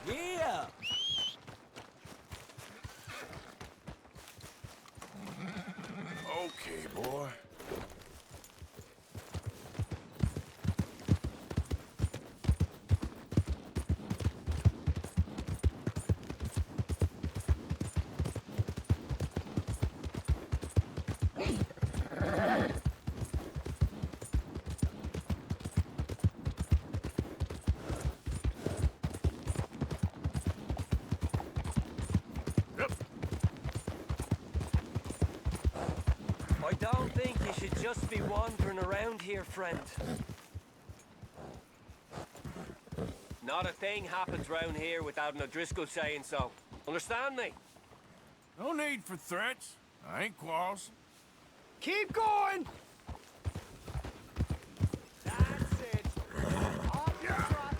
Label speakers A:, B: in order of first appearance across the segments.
A: Yeah!
B: Okay, boy.
A: I don't think you should just be wandering around here, friend. Not a thing happens round here without an O'Driscoll saying so. Understand me?
B: No need for threats. I ain't quarrels.
C: Keep going!
A: That's it. Off the trot.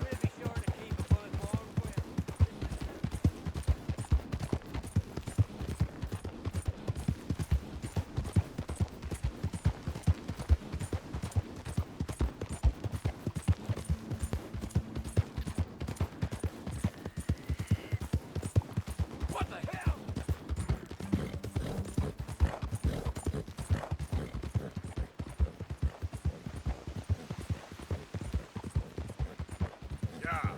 A: We'll be sure to keep a bullet warm for you. What the hell?
B: Yeah.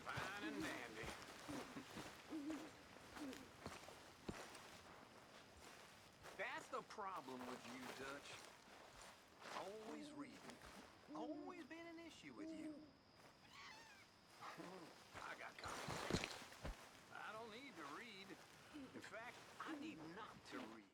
B: Fine and dandy. That's the problem with you, Dutch. Always reading. Always been an issue with you. I got copies. I don't need to read. In fact, I need not to read.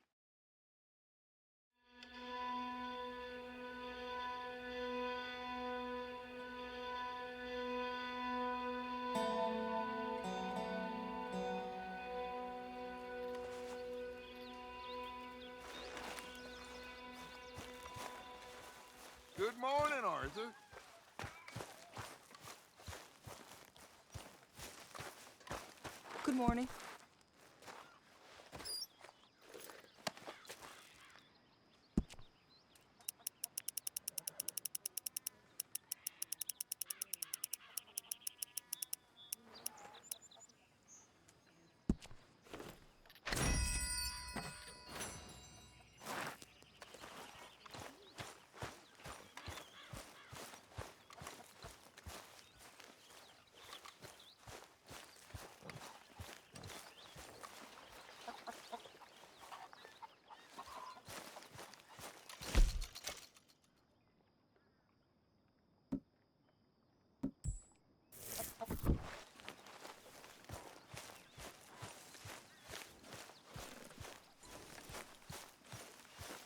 B: Good morning, Arthur.
D: Good morning.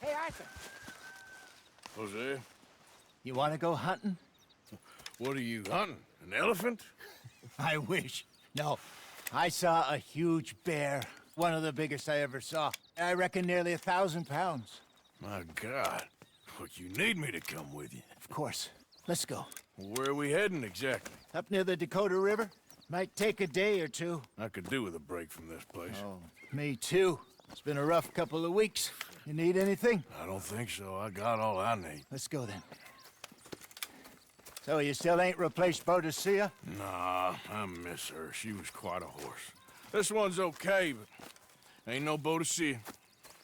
C: Hey, Arthur.
B: Jose,
C: You want to go hunting?
B: what are you hunting? An elephant?
C: I wish. No. I saw a huge bear. One of the biggest I ever saw. I reckon nearly 1,000 pounds.
B: My God. Look, you need me to come with you.
C: Of course. Let's go.
B: Where are we heading exactly?
C: Up near the Dakota River. Might take a day or two.
B: I could do with a break from this place.
C: Oh, me too. It's been a rough couple of weeks. You need anything?
B: I don't think so. I got all I need.
C: Let's go then. So you still ain't replaced Boadicea?
B: Nah, I miss her. She was quite a horse. This one's okay, but ain't no Boadicea.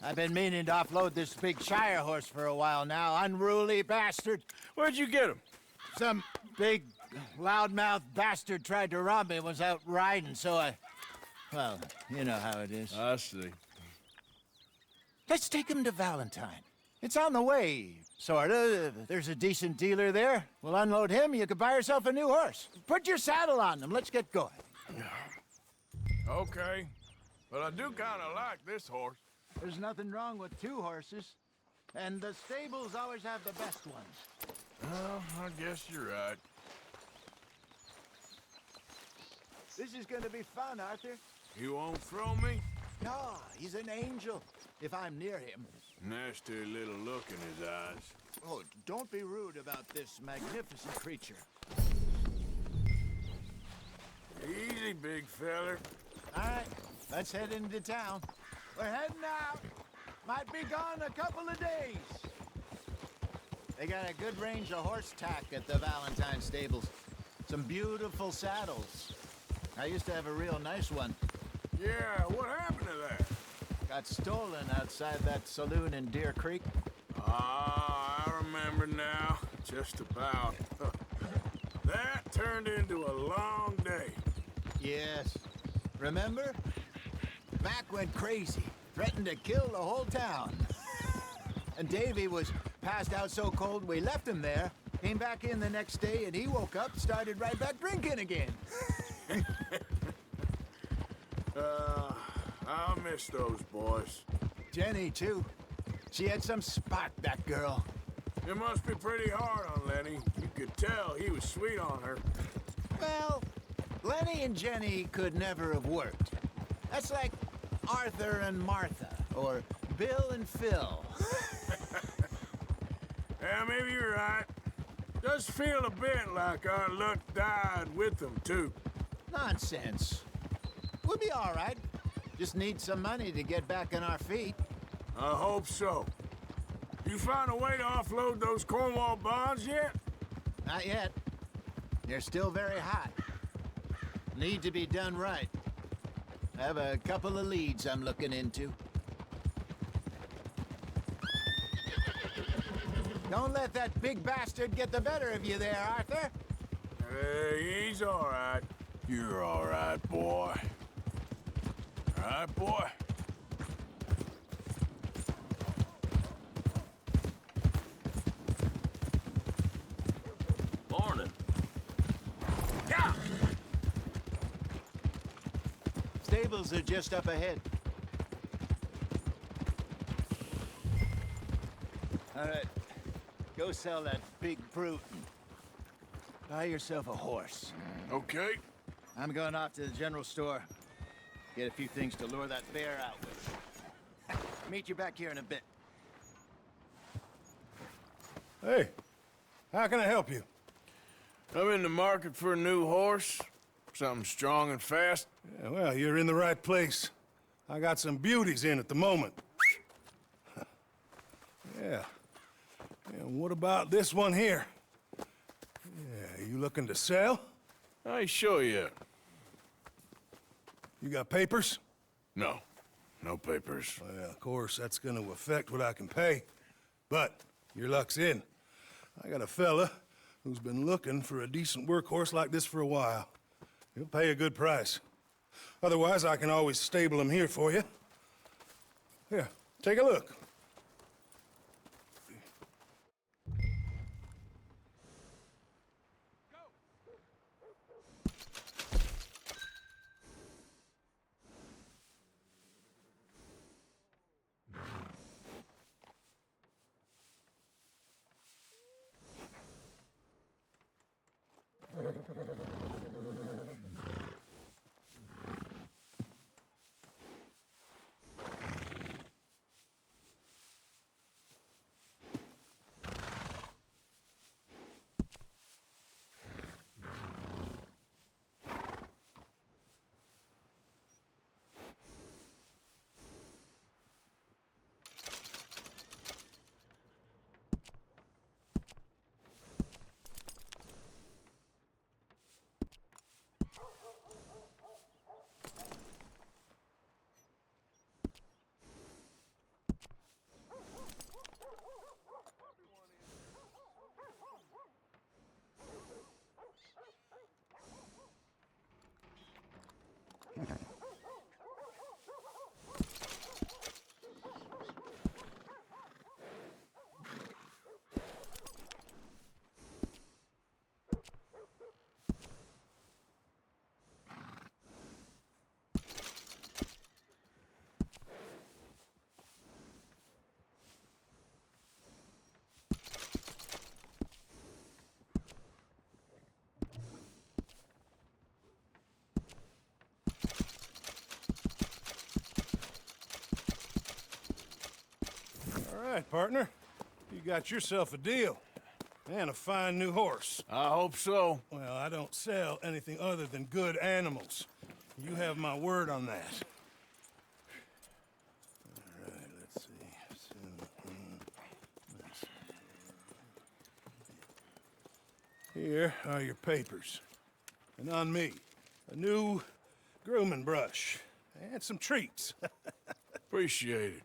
C: I've been meaning to offload this big Shire horse for a while now. Unruly bastard.
B: Where'd you get him?
C: Some big, loudmouth bastard tried to rob me. Was out riding, so well, you know how it is.
E: I see.
C: Let's take him to Valentine. It's on the way, sorta. There's a decent dealer there. We'll unload him, you could buy yourself a new horse. Put your saddle on him, let's get going.
E: Okay. But I do kind of like this horse.
C: There's nothing wrong with two horses. And the stables always have the best ones.
E: Well, I guess you're right.
C: This is gonna be fun, Arthur.
E: You won't throw me?
C: No, he's an angel, if I'm near him.
E: Nasty little look in his eyes.
C: Oh, don't be rude about this magnificent creature.
E: Easy, big feller.
C: All right, let's head into town. We're heading out. Might be gone a couple of days. They got a good range of horse tack at the Valentine stables. Some beautiful saddles. I used to have a real nice one.
E: Yeah, what happened to that?
C: Got stolen outside that saloon in Deer Creek.
E: Ah, I remember now. Just about. That turned into a long day.
C: Yes. Remember? Mac went crazy. Threatened to kill the whole town. And Davy was passed out so cold we left him there. Came back in the next day and he woke up, started right back drinking again.
E: I'll miss those boys.
C: Jenny, too. She had some spot, that girl.
E: It must be pretty hard on Lenny. You could tell he was sweet on her.
C: Well, Lenny and Jenny could never have worked. That's like Arthur and Martha, or Bill and Phil.
E: Yeah, maybe you're right. Does feel a bit like our luck died with them, too.
C: Nonsense. We'll be all right. Just need some money to get back on our feet.
E: I hope so. You find a way to offload those Cornwall bonds yet?
C: Not yet. They're still very hot. Need to be done right. I have a couple of leads I'm looking into. Don't let that big bastard get the better of you there, Arthur.
E: Hey, he's all right. You're all right, boy. All right, boy?
B: Morning.
E: Yeah!
C: Stables are just up ahead. All right. Go sell that big brute. Buy yourself a horse.
E: Okay.
C: I'm going off to the general store. Get a few things to lure that bear out with. Meet you back here in a bit.
F: Hey, how can I help you?
E: I'm in the market for a new horse. Something strong and fast.
F: Yeah, well, you're in the right place. I got some beauties in at the moment. Yeah. And what about this one here? Yeah, you looking to sell?
E: I ain't sure yet.
F: You got papers?
E: No. No papers.
F: Well, of course, that's gonna affect what I can pay. But your luck's in. I got a fella who's been looking for a decent workhorse like this for a while. He'll pay a good price. Otherwise, I can always stable him here for you. Here, take a look. right, partner. You got yourself a deal. And a fine new horse.
E: I hope so.
F: Well, I don't sell anything other than good animals. You have my word on that. All right, let's see. Here are your papers. And on me, a new grooming brush. And some treats.
E: Appreciate it.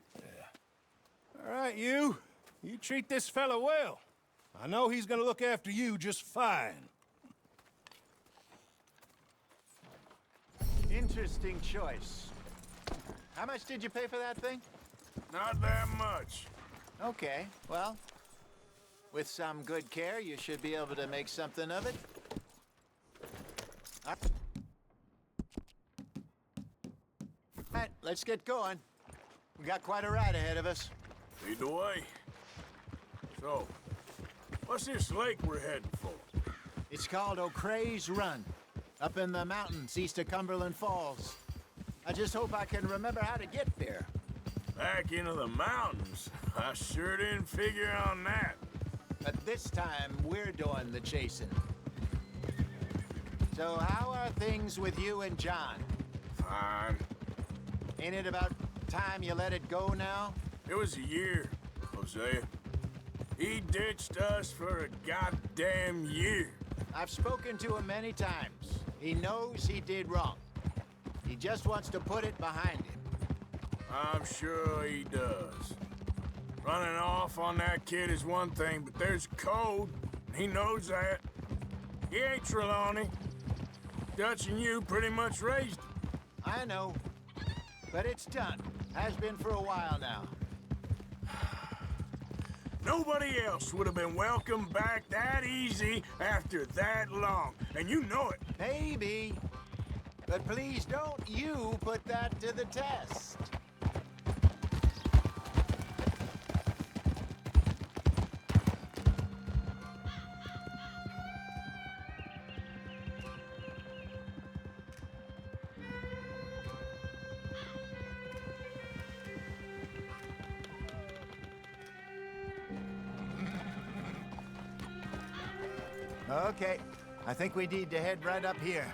F: All right, you. You treat this fella well. I know he's gonna look after you just fine.
C: Interesting choice. How much did you pay for that thing?
E: Not that much.
C: Okay, well, with some good care, you should be able to make something of it. All right, let's get going. We got quite a ride ahead of us.
E: Lead the way. So, what's this lake we're heading for?
C: It's called O'Creagh's Run, up in the mountains east of Cumberland Falls. I just hope I can remember how to get there.
E: Back into the mountains? I sure didn't figure on that.
C: But this time, we're doing the chasing. So how are things with you and John?
E: Fine.
C: Ain't it about time you let it go now?
E: It was a year, Hosea. He ditched us for a goddamn year.
C: I've spoken to him many times. He knows he did wrong. He just wants to put it behind him.
E: I'm sure he does. Running off on that kid is one thing, but there's code. He knows that. He ain't Trelawney. Dutch and you pretty much raised him.
C: I know. But it's done. Has been for a while now.
E: Nobody else would have been welcomed back that easy after that long. And you know it.
C: Maybe. But please don't you put that to the test. Okay, I think we need to head right up here.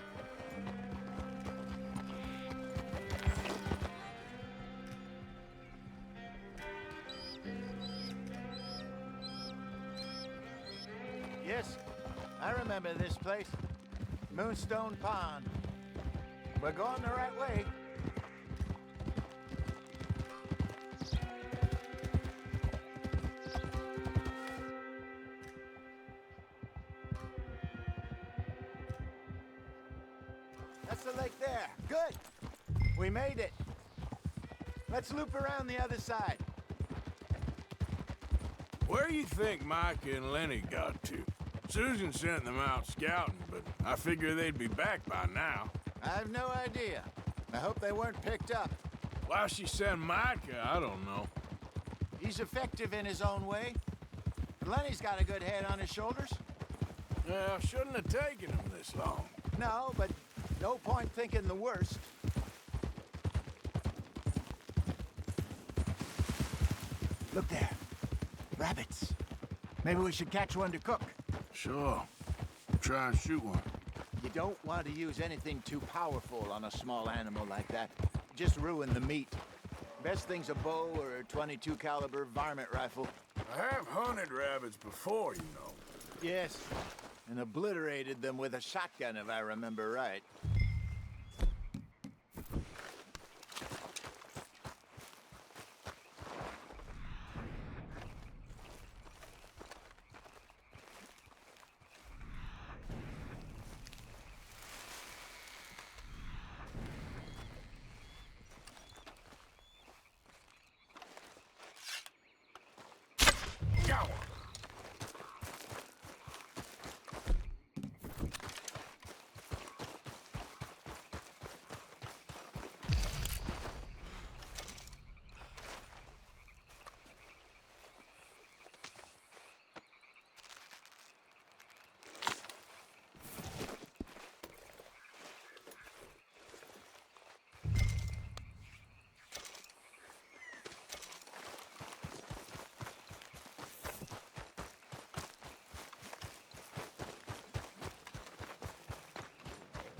C: Yes, I remember this place. Moonstone Pond. We're going the right way. That's the lake there. Good. We made it. Let's loop around the other side.
E: Where do you think Micah and Lenny got to? Susan sent them out scouting, but I figure they'd be back by now.
C: I have no idea. I hope they weren't picked up.
E: Why she sent Micah, I don't know.
C: He's effective in his own way. Lenny's got a good head on his shoulders.
E: Well, shouldn't have taken him this long.
C: No, but no point thinking the worst. Look there. Rabbits. Maybe we should catch one to cook.
E: Sure. Try and shoot one.
C: You don't want to use anything too powerful on a small animal like that. Just ruin the meat. Best thing's a bow or a .22 caliber varmint rifle.
E: I have hunted rabbits before, you know.
C: Yes, and obliterated them with a shotgun, if I remember right.
E: Got one.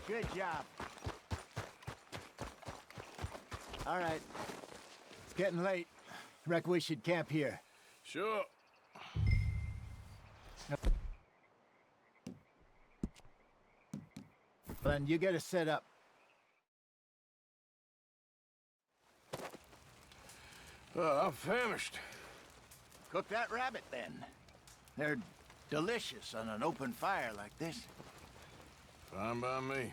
C: Good job. All right. It's getting late. Reckon we should camp here.
E: Sure.
C: Then you get us set up.
E: I'm famished.
C: Cook that rabbit, then. They're delicious on an open fire like this.
E: Fine by me.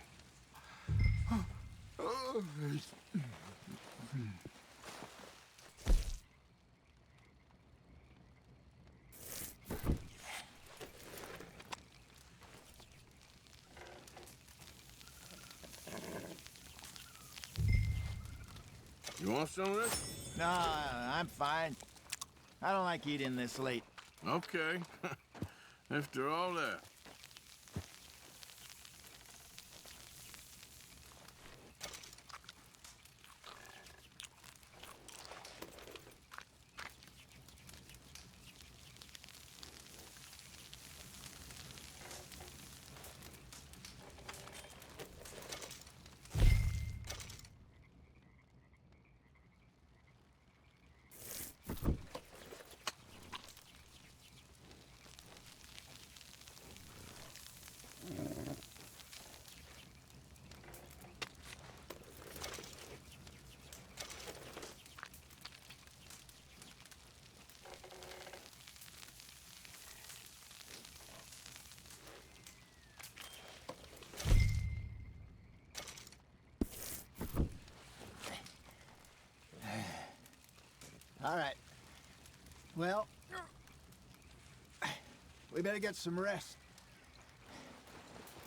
E: You want some of this?
C: No, I'm fine. I don't like eating this late.
E: Okay. After all that.
C: All right. Well, we better get some rest.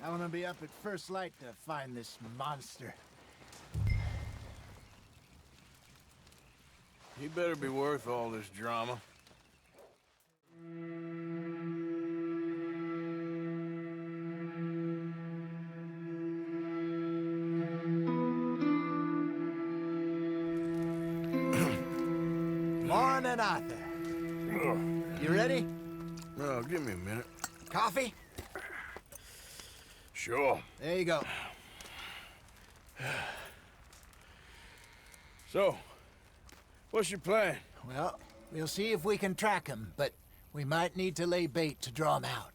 C: I want to be up at first light to find this monster.
E: He better be worth all this drama.
C: Morning, Arthur. You ready?
E: Oh, give me a minute.
C: Coffee?
E: Sure.
C: There you go.
E: So, what's your plan?
C: Well, we'll see if we can track him, but we might need to lay bait to draw him out.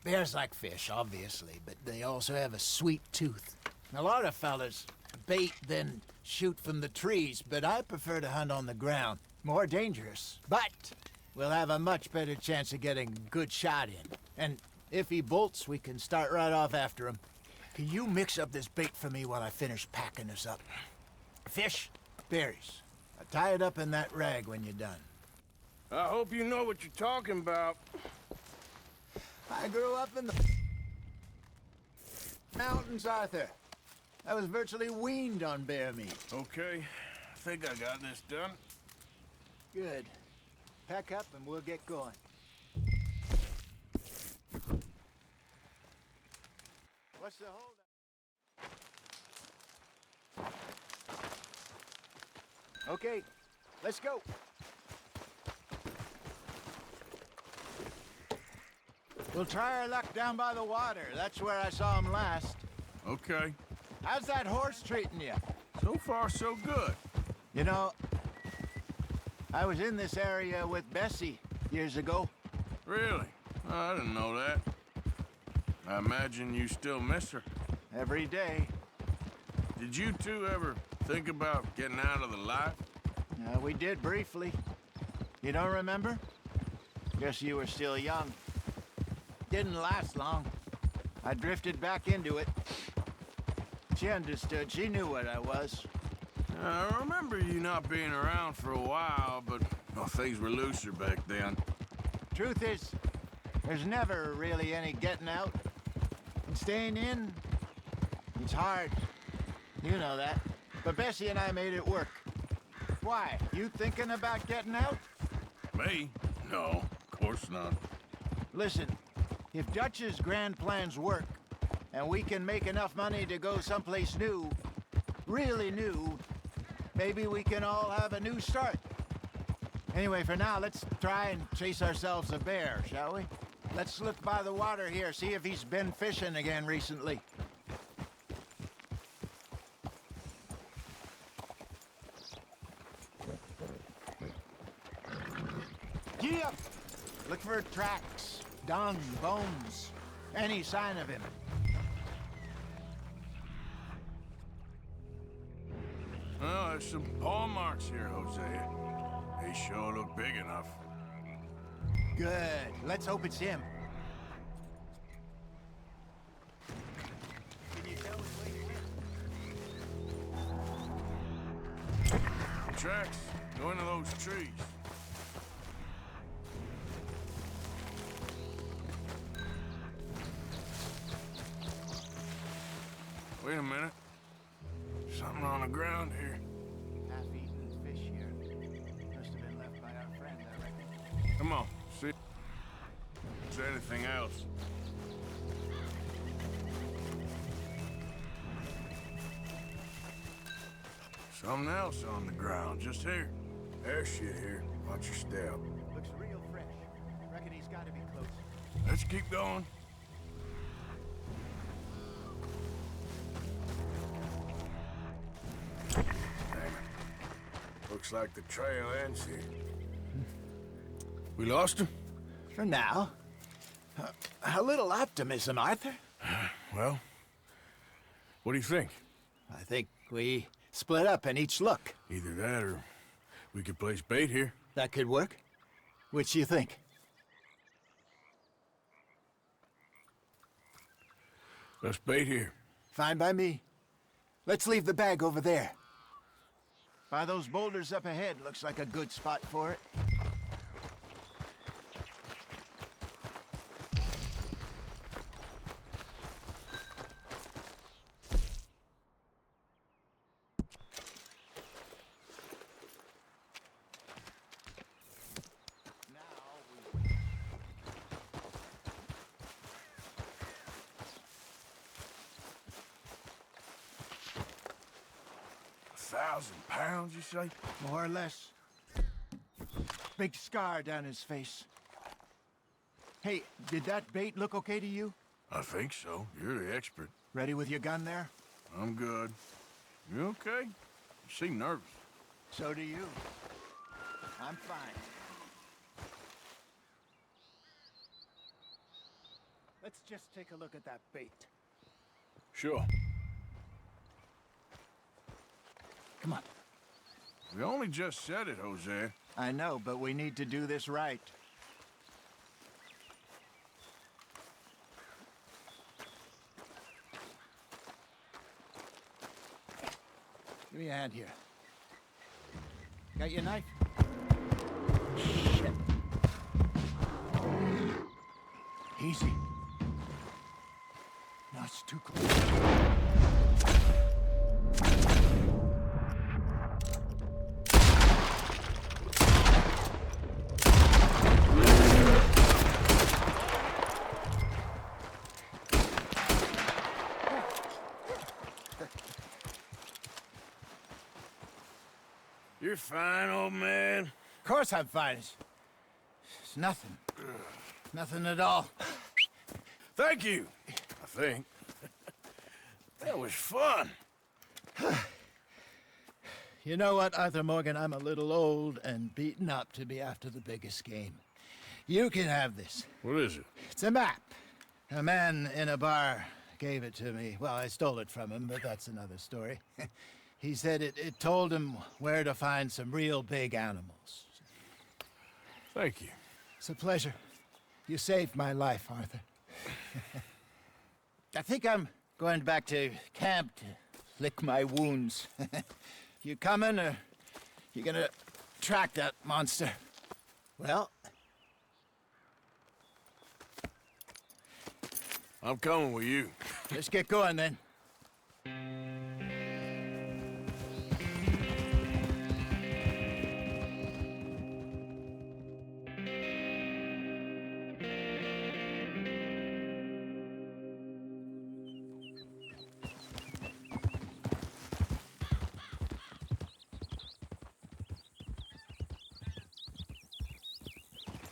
C: Bears like fish, obviously, but they also have a sweet tooth. A lot of fellas bait, then shoot from the trees, but I prefer to hunt on the ground. More dangerous, but we'll have a much better chance of getting a good shot in. And if he bolts, we can start right off after him. Can you mix up this bait for me while I finish packing this up? Fish, berries. Tie it up in that rag when you're done.
E: I hope you know what you're talking about.
C: I grew up in the mountains, Arthur. I was virtually weaned on bear meat.
E: Okay, I think I got this done.
C: Good. Pack up and we'll get going. What's the hold? Okay, let's go. We'll try our luck down by the water. That's where I saw him last.
E: Okay.
C: How's that horse treating you?
E: So far, so good.
C: You know, I was in this area with Bessie years ago.
E: Really? Oh, I didn't know that. I imagine you still miss her.
C: Every day.
E: Did you two ever think about getting out of the life?
C: We did briefly. You don't remember? Guess you were still young. Didn't last long. I drifted back into it. She understood. She knew what I was.
E: I remember you not being around for a while, but well, things were looser back then.
C: Truth is, there's never really any getting out. And staying in, it's hard. You know that. But Bessie and I made it work. Why? You thinking about getting out?
E: Me? No, of course not.
C: Listen, if Dutch's grand plans work, and we can make enough money to go someplace new, really new, maybe we can all have a new start. Anyway, for now, let's try and chase ourselves a bear, shall we? Let's look by the water here, see if he's been fishing again recently. for tracks, dung, bones, any sign of him.
E: Well, there's some paw marks here, Hosea. They sure look big enough.
C: Good. Let's hope it's him. Can you tell which way to get?
E: Tracks. Go into those trees. Wait a minute. Something on the ground here.
C: Half-eaten fish here. Must have been left by our friend, I reckon.
E: Come on, see if there's anything else. Something else on the ground, just here. There's shit here. Watch your step.
C: Looks real fresh. Reckon he's got to be close.
E: Let's keep going. Damn it. Looks like the trail ends here. We lost him?
C: For now. A little optimism, Arthur.
E: Well, what do you think?
C: I think we split up and each look.
E: Either that or we could place bait here.
C: That could work. Which do you think?
E: Let's bait here.
C: Fine by me. Let's leave the bag over there. By those boulders up ahead, looks like a good spot for it.
E: £1,000, you say?
C: More or less. Big scar down his face. Hey, did that bait look okay to you?
E: I think so. You're the expert.
C: Ready with your gun there?
E: I'm good. You okay? You seem nervous.
C: So do you. I'm fine. Let's just take a look at that bait.
E: Sure.
C: Come on.
E: We only just said it, Jose.
C: I know, but we need to do this right. Give me a hand here. Got your knife? Shit. Easy. No, it's too close.
E: You're fine, old man.
C: Of course I'm fine. It's nothing. Nothing at all.
E: Thank you, I think. That was fun.
C: You know what, Arthur Morgan? I'm a little old and beaten up to be after the biggest game. You can have this.
E: What is it?
C: It's a map. A man in a bar gave it to me. Well, I stole it from him, but that's another story. He said it told him where to find some real big animals.
E: Thank you.
C: It's a pleasure. You saved my life, Arthur. I think I'm going back to camp to lick my wounds. You coming, or you gonna track that monster? Well,
E: I'm coming with you.
C: let's get going then.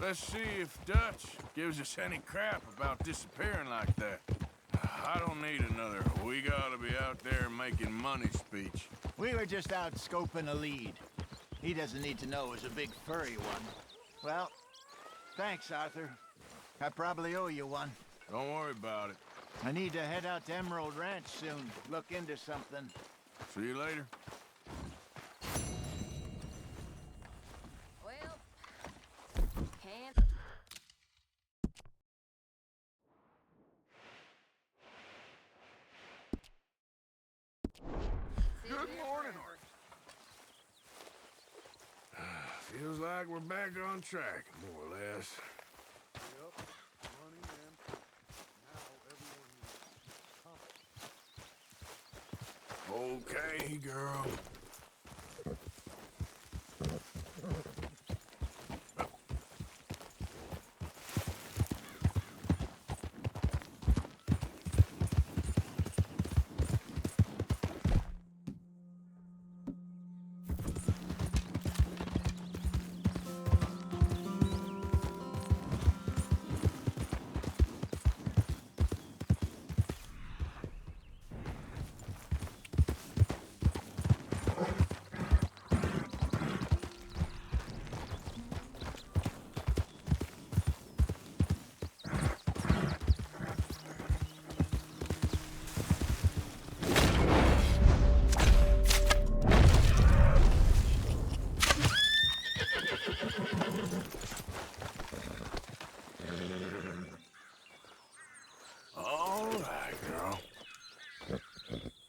E: Let's see if Dutch gives us any crap about disappearing like that. I don't need another "we gotta be out there making money" speech.
C: We were just out scoping a lead. He doesn't need to know it was a big furry one. Well, Thanks, Arthur. I probably owe you one.
E: Don't worry about it.
C: I need to head out to Emerald Ranch soon. Look into something.
E: See you later.
G: Well, can't.
E: Good morning, Feels like we're back on track, more or less.
F: Yep, money and now everyone needs
E: Okay, girl. All right, girl.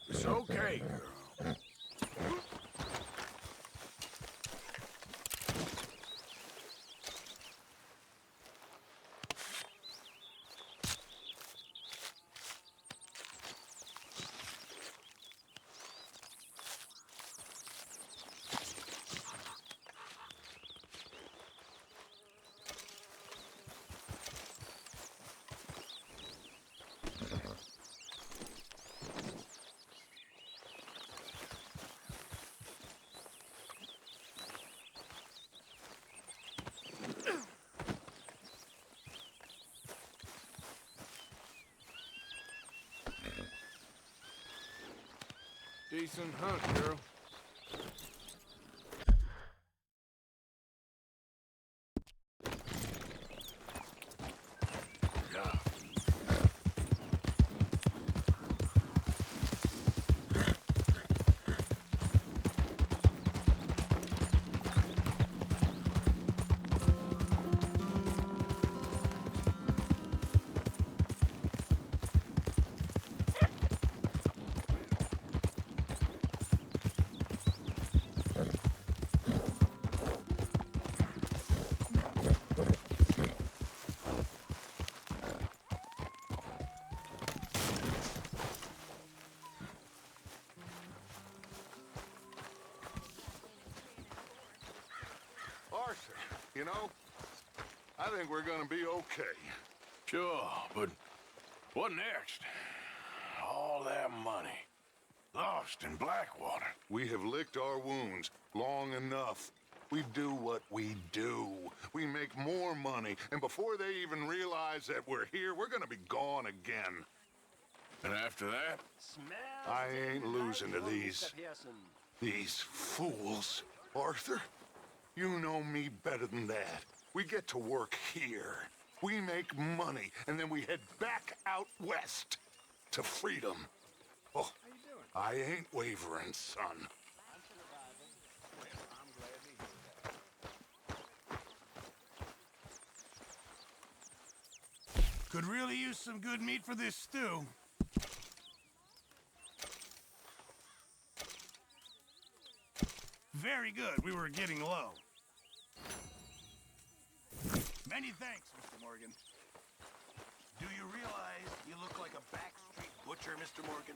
E: It's okay, girl. Decent hunt, girl.
H: Arthur, you know, I think we're gonna be okay.
E: Sure, but what next? All that money. Lost in Blackwater.
H: We have licked our wounds long enough. We do what we do. We make more money, and before they even realize that we're here, we're gonna be gone again.
E: And after that?
H: I ain't losing to these fools. Arthur, you know me better than that. We get to work here. We make money, and then we head back out west to freedom. Oh, I ain't wavering, son.
F: Could really use some good meat for this stew. Very good. We were getting low. Many thanks, Mr. Morgan. Do you realize you look like a backstreet butcher, Mr. Morgan?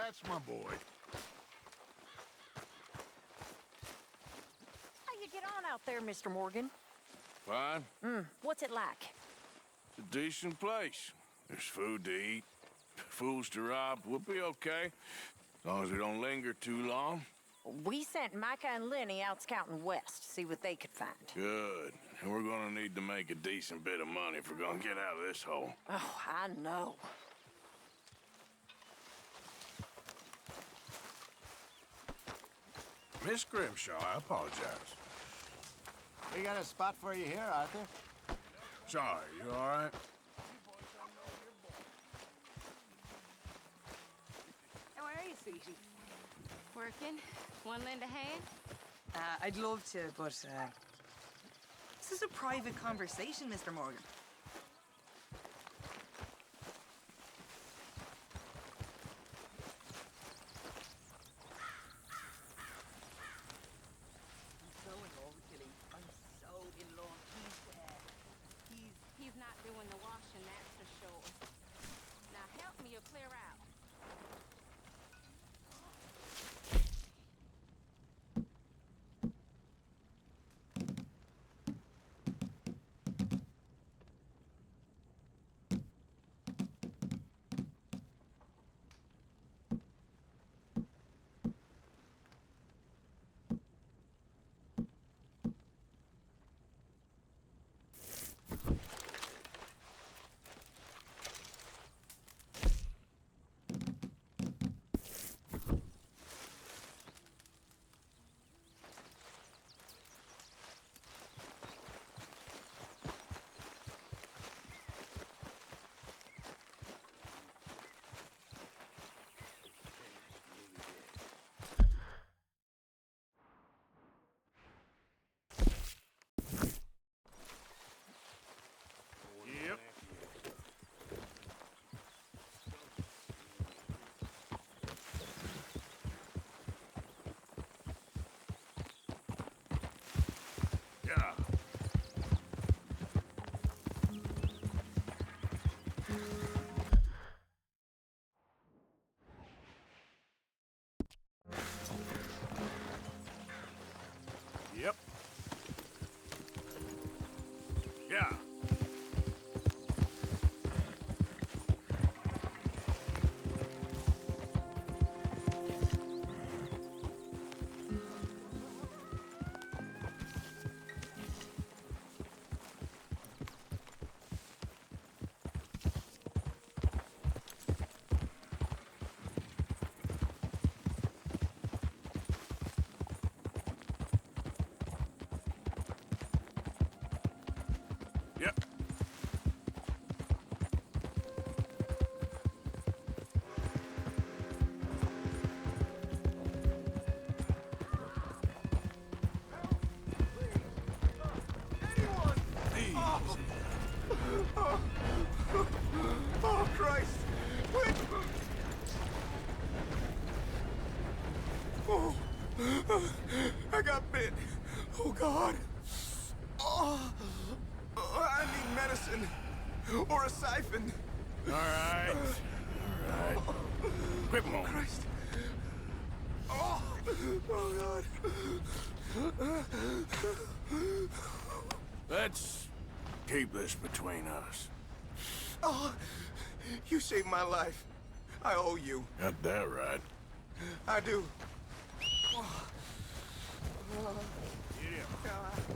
H: That's my boy.
G: How you get on out there, Mr. Morgan?
E: Fine.
G: What's it like?
E: It's a decent place. There's food to eat, fools to rob. We'll be okay. As long as we don't linger too long.
G: We sent Micah and Lenny out scouting west, see what they could find.
E: Good. And we're gonna need to make a decent bit of money if we're gonna get out of this hole.
G: Oh, I know.
E: Miss Grimshaw, I apologize.
C: We got a spot for you here, Arthur.
E: Sorry, you all right?
I: How are you, sweetie?
G: Working? Want to lend a hand?
D: I'd love to, but this is a private conversation, Mr. Morgan.
G: He's not doing the washing, that's for sure. Now help me or clear out.
E: Yep. Yeah. Yep. Yeah. Yep.
F: Oh, Christ! Wait! Oh, I got bit. Oh, God. Oh, I need medicine. Or a siphon.
E: All right. All right. Quick moment.
F: Christ. Oh, oh, God.
E: Let's keep this between us.
F: Oh, you saved my life. I owe you.
E: Got that right.
F: I do.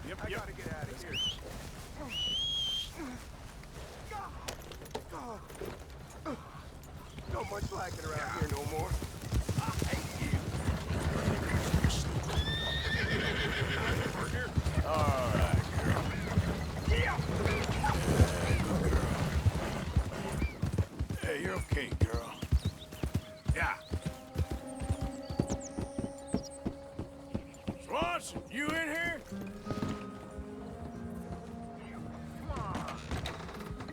E: Yep,
F: I gotta get out of here. Not much like it around here no more.
E: All right, girl. Hey, you're okay, girl. Yeah. Swanson, you in here?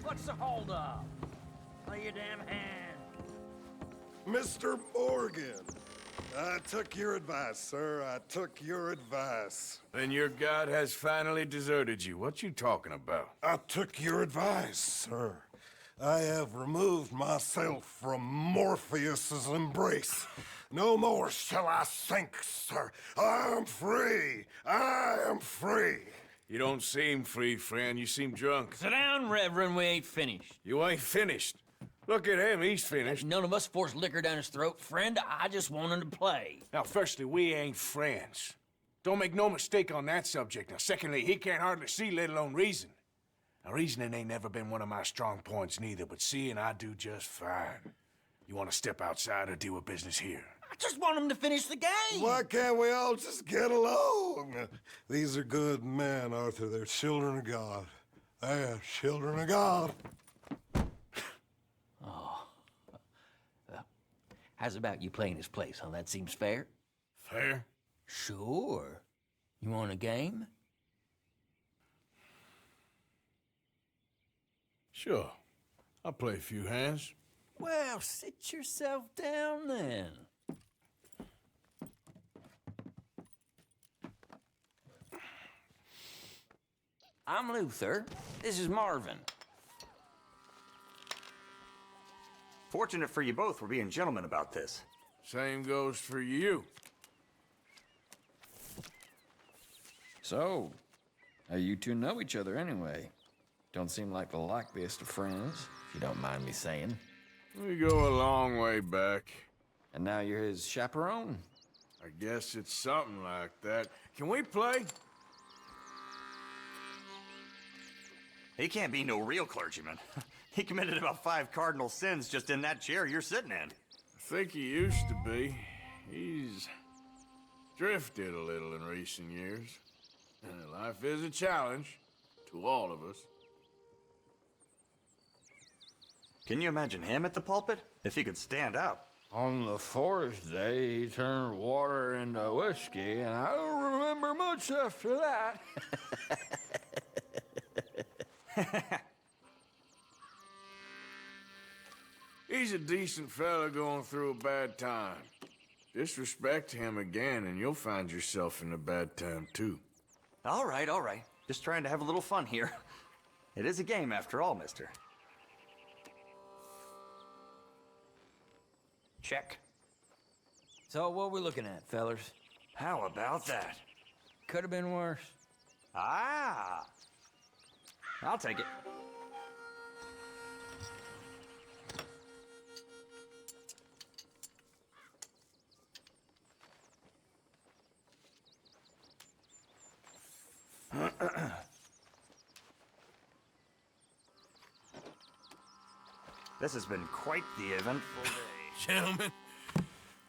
A: What's the holdup? Lay your damn hand.
J: Mr. Morgan, I took your advice, sir. I took your advice.
E: Then your god has finally deserted you. What you talking about?
J: I took your advice, sir. I have removed myself from Morpheus's embrace. No more shall I sink, sir. I am free. I am free.
E: You don't seem free, friend. You seem drunk.
K: Sit down, Reverend. We ain't finished.
E: You ain't finished. Look at him. He's finished.
K: None of us forced liquor down his throat. Friend, I just want him to play.
E: Now, firstly, we ain't friends. Don't make no mistake on that subject. Now, secondly, he can't hardly see, let alone reason. Now, reasoning ain't never been one of my strong points neither, but seeing I do just fine. You want to step outside or deal with business here?
K: I just want him to finish the game.
J: Why can't we all just get along? These are good men, Arthur. They're children of God. They are children of God.
K: How's about you playing his place, huh? That seems fair?
E: Fair?
K: Sure. You want a game?
E: Sure. I'll play a few hands.
K: Well, sit yourself down then. I'm Luther. This is Marvin.
L: Fortunate for you both, we're being gentlemen about this.
E: Same goes for you.
M: So, how you two know each other anyway? Don't seem like the likeliest of friends, if you don't mind me saying.
E: We go a long way back.
M: And now you're his chaperone?
E: I guess it's something like that. Can we play?
L: He can't be no real clergyman. He committed about 5 cardinal sins just in that chair you're sitting in.
E: I think he used to be. He's drifted a little in recent years. Life is a challenge to all of us.
L: Can you imagine him at the pulpit? If he could stand up.
M: On the 4th day, he turned water into whiskey, and I don't remember much after that.
E: He's a decent fella going through a bad time. Disrespect him again, and you'll find yourself in a bad time, too.
L: All right, all right. Just trying to have a little fun here. It is a game after all, mister. Check.
K: So what we looking at, fellers?
L: How about that?
K: Could have been worse.
L: Ah! I'll take it. This has been quite the eventful day.
E: Gentlemen,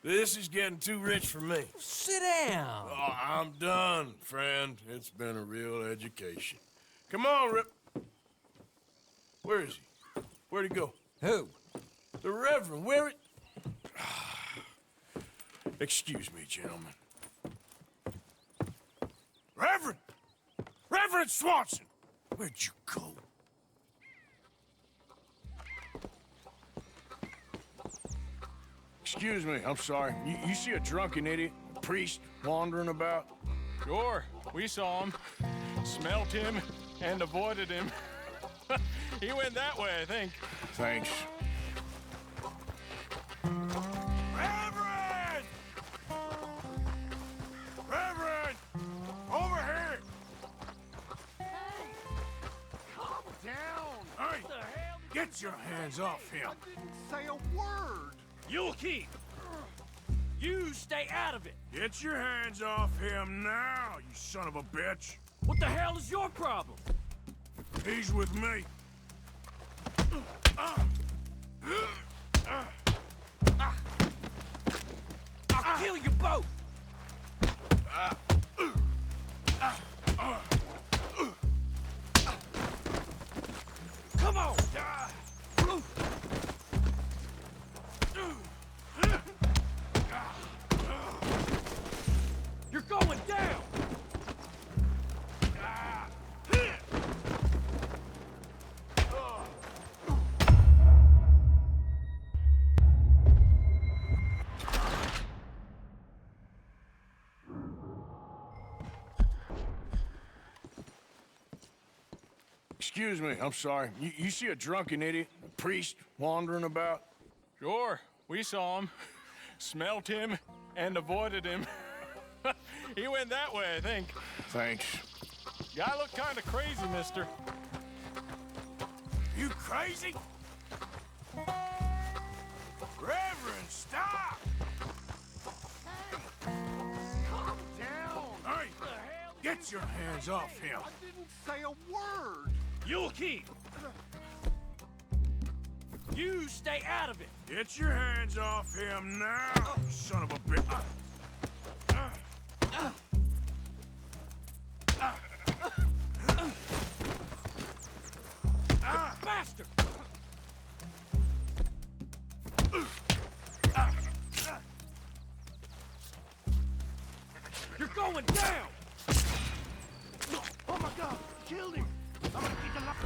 E: this is getting too rich for me.
K: Sit down.
E: Oh, I'm done, friend. It's been a real education. Come on, Rip. Where is he? Where'd he go?
K: Who?
E: The Reverend. Where it? Excuse me, gentlemen. Reverend! Reverend Swanson! Where'd you go? Excuse me, I'm sorry. You see a drunken idiot, a priest, wandering about?
N: Sure, we saw him, smelt him, and avoided him. He went that way, I think.
E: Thanks. Reverend! Reverend! Over here!
J: Calm down.
E: Hey! Get your hands off him!
J: I didn't say a word.
N: You'll keep. You stay out of it.
E: Get your hands off him now, you son of a bitch!
N: What the hell is your problem?
E: He's with me.
N: I'll kill you both. Come on. You're going down.
E: Excuse me, I'm sorry. You see a drunken idiot, a priest wandering about?
N: Sure, we saw him, smelt him, and avoided him. He went that way, I think.
E: Thanks.
N: Guy looked kind of crazy, mister.
E: You crazy? Reverend, stop!
H: Calm down.
E: Hey, get your hands off him.
H: I didn't say a word.
N: You'll keep. You stay out of it.
E: Get your hands off him now, son of a bitch.
N: Bastard! You're going down!
H: Oh my God! Killed him! I'm gonna get the lock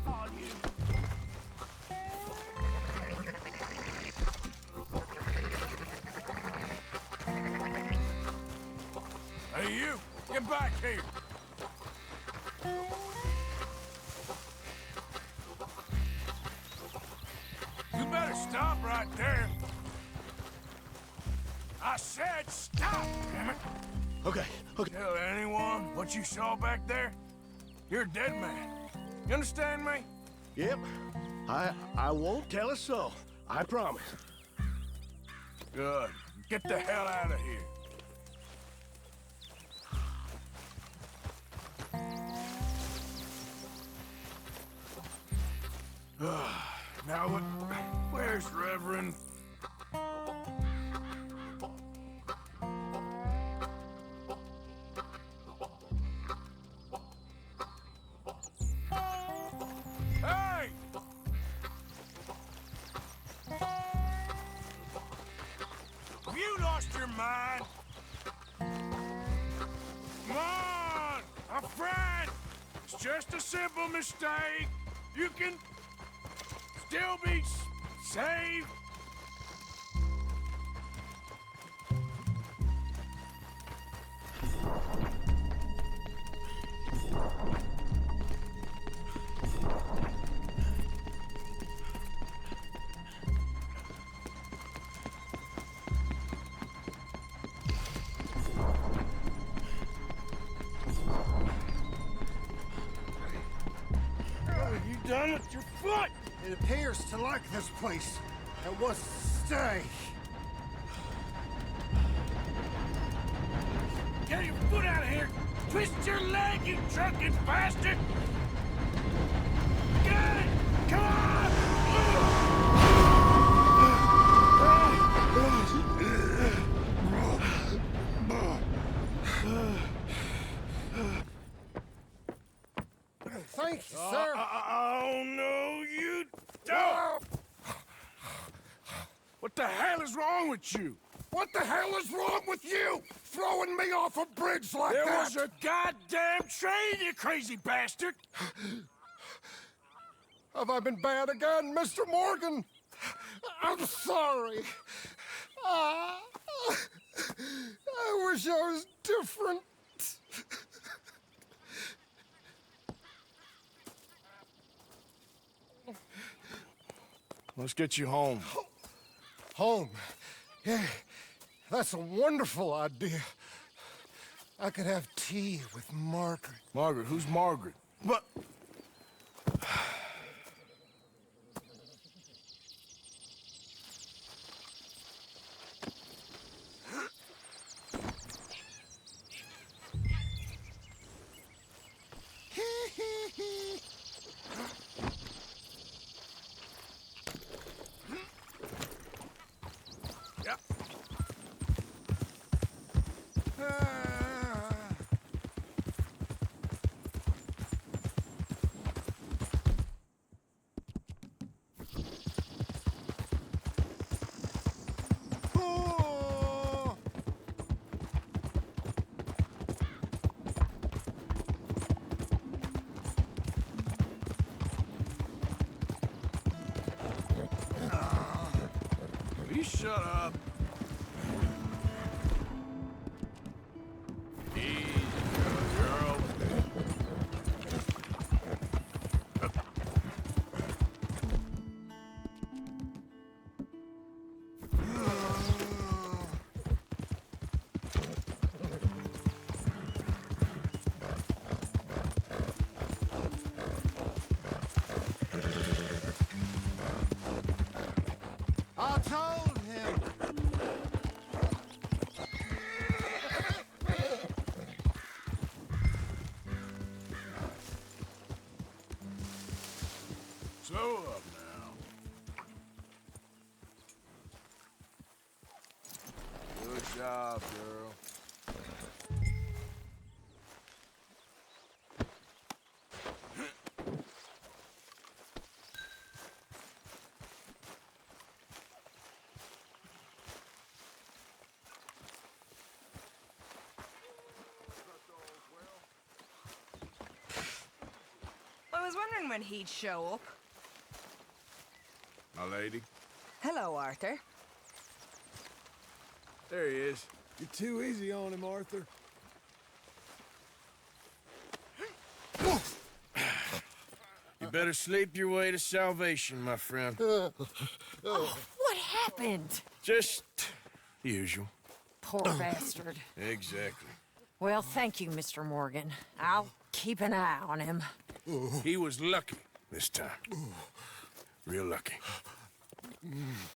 H: on you.
E: Hey, you! Get back here! You better stop right there. I said stop, damn it.
J: Okay.
E: Tell anyone what you saw back there? You're a dead man. You understand me?
J: Yep. I won't tell a soul. I promise.
E: Good. Get the hell out of here. Now, where's Reverend? Hey! Have you lost your mind? Come on, my friend! It's just a simple mistake. You can still be saved.
J: What have you done with your foot? It appears to like this place and wants to stay.
E: Get your foot out of here! Twist your leg, you drunken bastard! Get it! Come on!
J: Thank you, sir.
E: Oh, no, you don't! What the hell is wrong with you?
J: What the hell is wrong with you? Throwing me off a bridge like
E: There
J: that?
E: was a goddamn train, you crazy bastard!
J: Have I been bad again, Mr. Morgan? I'm sorry. I wish I was different.
E: Let's get you home.
J: Home? Yeah, that's a wonderful idea. I could have tea with Margaret.
E: Margaret? Who's Margaret? What? job, girl.
D: I was wondering when he'd show up.
E: My lady.
D: Hello, Arthur.
E: There he is. You're too easy on him, Arthur. You better sleep your way to salvation, my friend.
O: Oh, what happened?
E: Just usual.
O: Poor bastard.
E: Exactly.
O: Well, thank you, Mr. Morgan. I'll keep an eye on him.
E: He was lucky this time. Real lucky.